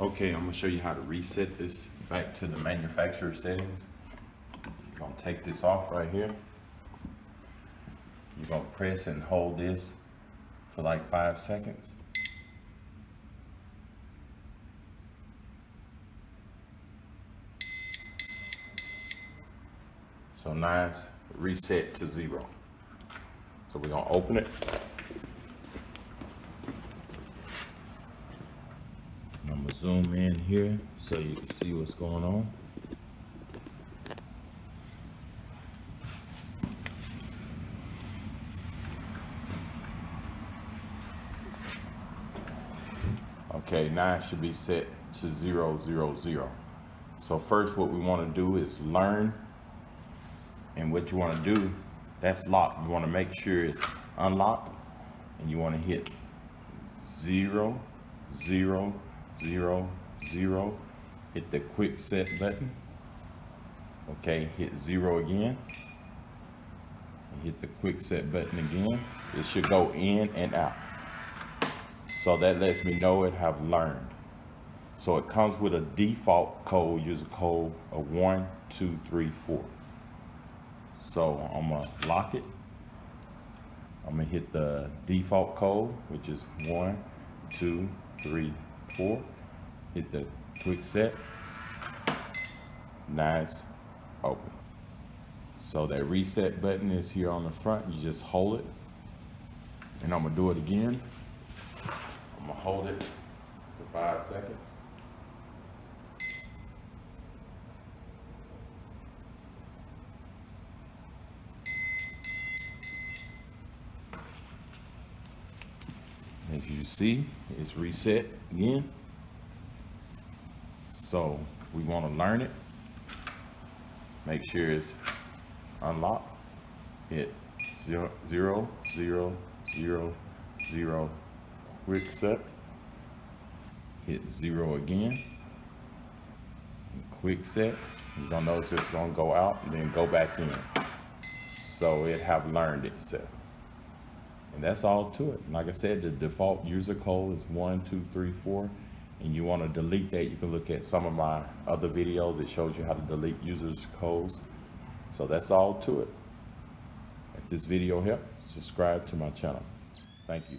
Okay, I'm gonna show you how to reset this back to the manufacturer settings. You're gonna take this off right here. You're gonna press and hold this for like 5 seconds. So now it's reset to 0. So we're gonna open it. I'm gonna zoom in here so you can see what's going on. Okay, now it should be set to 0, 0, 0. So first what we wanna do is learn. And what you wanna do, that's locked. You wanna make sure it's unlocked and you wanna hit 0, 0, 0, 0, hit the Kwikset button. Okay, hit 0 again, and hit the Kwikset button again. It should go in and out. So that lets me know it have learned. So it comes with a default code, user code of 1, 2, 3, 4. So I'm gonna lock it. I'm gonna hit the default code, which is 1, 2, 3, 4. Hit the Kwikset. Now it's open. So that reset button is here on the front. You just hold it. And I'm gonna do it again. I'm gonna hold it for 5 seconds. As you see, it's reset again. So we want to learn it. Make sure it's unlocked. Hit 0, 0, 0, 0, 0, Kwikset. Hit 0 again. Kwikset. You're gonna notice it's gonna go out and then go back in. So it have learned itself. And that's all to it. Like I said, the default user code is 1, 2, 3, 4. And you want to delete that, you can look at some of my other videos. It shows you how to delete users' codes. So that's all to it. If this video helped, subscribe to my channel. Thank you.